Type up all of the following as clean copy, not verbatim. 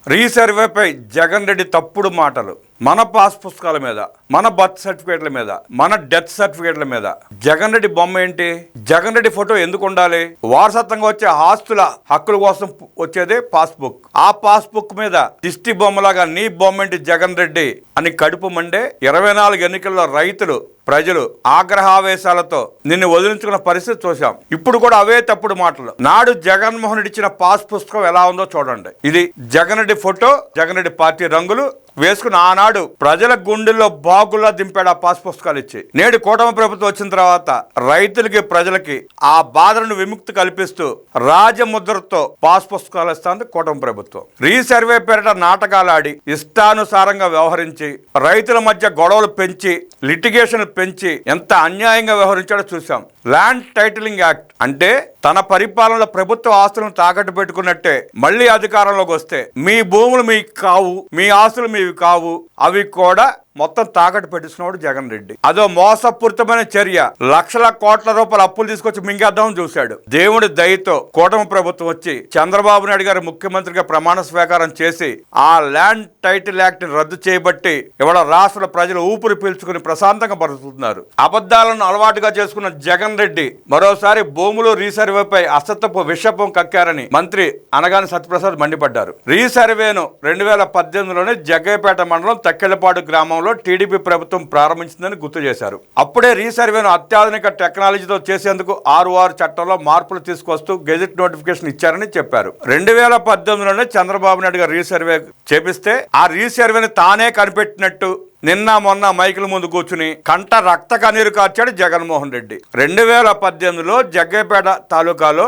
రీసర్వేపై జగన్ రెడ్డి తప్పుడు మాటలు. మన పాస్ పుస్తకాల మీద, మన బర్త్ సర్టిఫికేట్ల మీద, మన డెత్ సర్టిఫికేట్ల మీద జగన్ రెడ్డి బొమ్మ ఏంటి? జగన్ రెడ్డి ఫోటో ఎందుకు ఉండాలి? వారసత్వంగా వచ్చే ఆస్తుల హక్కుల కోసం వచ్చేదే పాస్బుక్. ఆ పాస్బుక్ మీద దిష్టి బొమ్మలాగా నీ బొమ్మ ఏంటి జగన్ రెడ్డి అని కడుపు మండే 24 ఎన్నికల్లో రైతులు, ప్రజలు ఆగ్రహావేశాలతో నిన్ను వదిలించుకున్న పరిస్థితి చూసాం. ఇప్పుడు కూడా అవే తప్పుడు మాటలు. నాడు జగన్మోహన్ రెడ్డి ఇచ్చిన పాస్ పుస్తకం ఎలా ఉందో చూడండి. ఇది జగన్ రెడ్డి ఫోటో, జగన్ రెడ్డి పార్టీ రంగులు వేసుకుని ఆనాడు ప్రజల గుండెల్లో బాగులా దింపాడు ఆ పాస్ పుస్తకాలు ఇచ్చి. నేడు కూటమి ప్రభుత్వం వచ్చిన తర్వాత రైతులకి, ప్రజలకి ఆ బాధలను విముక్తి కల్పిస్తూ రాజముద్రతో పాస్ పుస్తకాలు ఇస్తుంది కూటమి ప్రభుత్వం. రీసర్వే పేరిట నాటకాలు ఆడి ఇష్టానుసారంగా వ్యవహరించి రైతుల మధ్య గొడవలు పెంచి, లిటిగేషన్ పెంచి ఎంత అన్యాయంగా వ్యవహరించాడో చూసాం. ల్యాండ్ టైటిలింగ్ యాక్ట్ అంటే తన పరిపాలనలో ప్రభుత్వ ఆస్తులను తాకట్టు పెట్టుకున్నట్టే మళ్ళీ అధికారంలోకి వస్తే మీ భూములు మీకు కావు, మీ ఆస్తులు మీవి కావు, అవి కూడా మొత్తం తాకట్టు పెట్టిస్తున్నాడు జగన్ రెడ్డి. అదో మోసపూరితమైన చర్య. లక్షల కోట్ల రూపాయల అప్పులు తీసుకొచ్చి మింగేద్దామని చూశాడు. దేవుడి దయతో కూటమి ప్రభుత్వం వచ్చి చంద్రబాబు నాయుడు గారు ముఖ్యమంత్రిగా ప్రమాణ స్వీకారం చేసి ఆ ల్యాండ్ టైటిల్ యాక్ట్ ని రద్దు చేయబట్టి ఇవాళ రాష్ట్ర ప్రజలు ఊపిరి పీల్చుకుని ప్రశాంతంగా బతుకుతున్నారు. అబద్ధాలను అలవాటుగా చేసుకున్న జగన్ రెడ్డి మరోసారి భూములు రీసర్వేపై అసత్యపు విషపం కక్కారని మంత్రి అనగాని సత్యప్రసాద్ మండిపడ్డారు. రీసర్వేను 2018లోనే జగ్గయ్యపేట మండలం తక్కెళ్లపాడు గ్రామంలో టీడీపీ ప్రభుత్వం ప్రారంభించిందని గుర్తు చేశారు. అప్పుడే రీసర్వేను అత్యాధునిక టెక్నాలజీతో చేసేందుకు 6 చట్టంలో మార్పులు తీసుకొస్తూ గెజెట్ నోటిఫికేషన్ ఇచ్చారని చెప్పారు. 2018లోనే చంద్రబాబు నాయుడు గారు రీసర్వే చేపిస్తే ఆ రీసర్వేని తానే కనిపెట్టినట్టు నిన్న మొన్న మైకుల ముందు కూర్చుని కంట రక్త కన్నీరు కార్చాడు జగన్మోహన్ రెడ్డి. 2018లో జగ్గయ్యపేట తాలూకాలో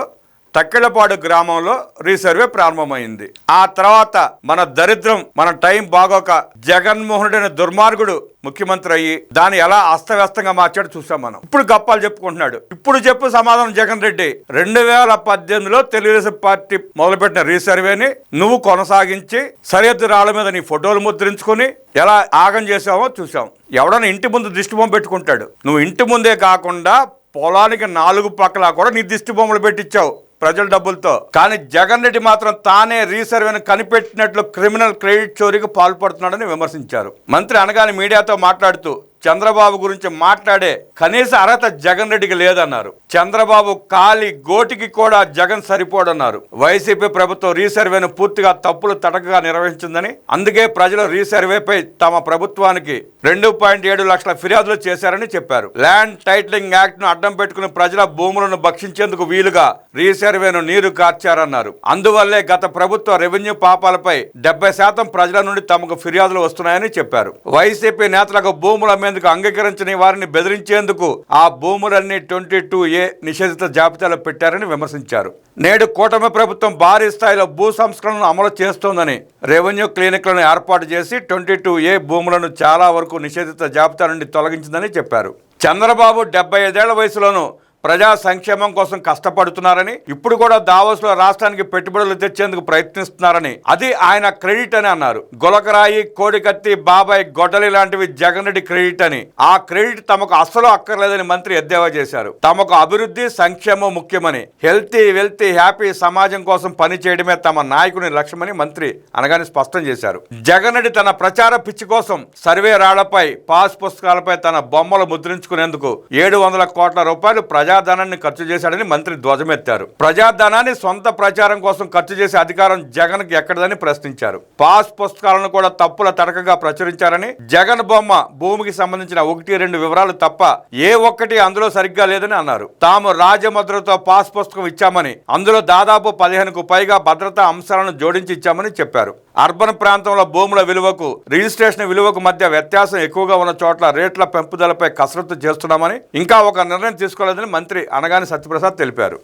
తక్కెళ్లపాడు గ్రామంలో రీసర్వే ప్రారంభమైంది. ఆ తర్వాత మన దరిద్రం, మన టైం బాగోక జగన్మోహన్ రెడ్డి అనే దుర్మార్గుడు ముఖ్యమంత్రి అయ్యి దాన్ని ఎలా అస్తవ్యస్తంగా మార్చాడు చూసాం మనం. ఇప్పుడు గప్పాలు చెప్పుకుంటున్నాడు. ఇప్పుడు చెప్పు సమాధానం జగన్ రెడ్డి. 2018లో తెలుగుదేశం పార్టీ మొదలుపెట్టిన రీసర్వేని నువ్వు కొనసాగించి సరిహద్దు రాళ్ల మీద నీ ఫోటోలు ముద్రించుకుని ఎలా ఆగం చేసావో చూసాం. ఎవడన్నా ఇంటి ముందు దిష్టి బొమ్మ పెట్టుకుంటాడు. నువ్వు ఇంటి ముందే కాకుండా పొలానికి 4 పక్కలా కూడా నీ దిష్టి బొమ్మలు పెట్టించావు ప్రజల డబ్బులతో. కానీ జగన్ రెడ్డి మాత్రం తానే రీసర్వేను కనిపెట్టినట్లు క్రిమినల్ క్రెడిట్ చోరీకి పాల్పడుతున్నాడని విమర్శించారు. మంత్రి అనగానే మీడియాతో మాట్లాడుతూ చంద్రబాబు గురించి మాట్లాడే కనీస అర్హత జగన్ రెడ్డికి లేదన్నారు. చంద్రబాబు కాలి గోటికి కూడా జగన్ సరిపోడన్నారు. వైసీపీ ప్రభుత్వం రీసర్వేను పూర్తిగా తప్పులు తడకగా నిర్వహించిందని, అందుకే ప్రజలు రీసర్వేపై తమ ప్రభుత్వానికి 2.7 లక్షల ఫిర్యాదులు చేశారని చెప్పారు. ల్యాండ్ టైటిలింగ్ యాక్ట్ ను అడ్డం పెట్టుకుని ప్రజల భూములను భక్షించేందుకు వీలుగా రీసర్వేను నీరు కార్చారన్నారు. అందువల్లే గత ప్రభుత్వ రెవెన్యూ పాపాలపై 70% ప్రజల నుండి తమకు ఫిర్యాదులు వస్తున్నాయని చెప్పారు. వైసీపీ నేతలకు భూముల అంగీకరించని వారిని బెదిరించేందుకు ఆ భూములన్నీ 22A నిషేధిత జాబితాలో పెట్టారని విమర్శించారు. నేడు కూటమి ప్రభుత్వం భారీ స్థాయిలో భూ సంస్కరణను అమలు చేస్తోందని రెవెన్యూ క్లినిక్లను ఏర్పాటు చేసి 22A భూములను చాలా వరకు నిషేధిత జాబితా నుండి తొలగించిందని చెప్పారు. చంద్రబాబు 75 ఏళ్ల వయసులోనూ ప్రజా సంక్షేమం కోసం కష్టపడుతున్నారని, ఇప్పుడు కూడా దావోస్లో రాష్ట్రానికి పెట్టుబడులు తెచ్చేందుకు ప్రయత్నిస్తున్నారని, అది ఆయన క్రెడిట్ అని అన్నారు. గులకరాయి, కోడికత్తి, బాబాయ్, గొడ్డలి లాంటివి జగన్ రెడ్డి క్రెడిట్ అని, ఆ క్రెడిట్ తమకు అస్సలు అక్కర్లేదని మంత్రి ఎద్దేవా చేశారు. తమకు అభివృద్ధి, సంక్షేమం ముఖ్యమని, హెల్తీ, వెల్తీ, హ్యాపీ సమాజం కోసం పని చేయడమే తమ నాయకుని లక్ష్యమని మంత్రి అనగానే స్పష్టం చేశారు. జగన్ రెడ్డి తన ప్రచార పిచ్చి కోసం సర్వే రాళ్లపై, పాస్ పుస్తకాలపై తన బొమ్మలు ముద్రించుకునేందుకు 700 కోట్ల రూపాయలు ప్రజాధనాన్ని ఖర్చు చేశాడని మంత్రి ధ్వజమెత్తారు. ప్రజాధనాన్ని సొంత ప్రచారం కోసం ఖర్చు చేసే అధికారం జగన్ కి ఎక్కడదని ప్రశ్నించారు. పాస్ పుస్తకాలను కూడా తప్పుల తడకగా ప్రచురించారని, జగన్ బొమ్మ, భూమికి సంబంధించిన 1-2 వివరాలు తప్ప ఏ ఒక్కటి అందులో సరిగ్గా లేదని అన్నారు. తాము రాజముద్రతో పాస్ పుస్తకం ఇచ్చామని, అందులో దాదాపు 15కు పైగా భద్రతా అంశాలను జోడించి ఇచ్చామని చెప్పారు. అర్బన్ ప్రాంతంలో భూముల విలువకు, రిజిస్ట్రేషన్ విలువకు మధ్య వ్యత్యాసం ఎక్కువగా ఉన్న చోట్ల రేట్ల పెంపుదలపై కసరత్తు చేస్తున్నామని, ఇంకా ఒక నిర్ణయం తీసుకోలేదని మంత్రి అనగాని సత్యప్రసాద్ తెలిపారు.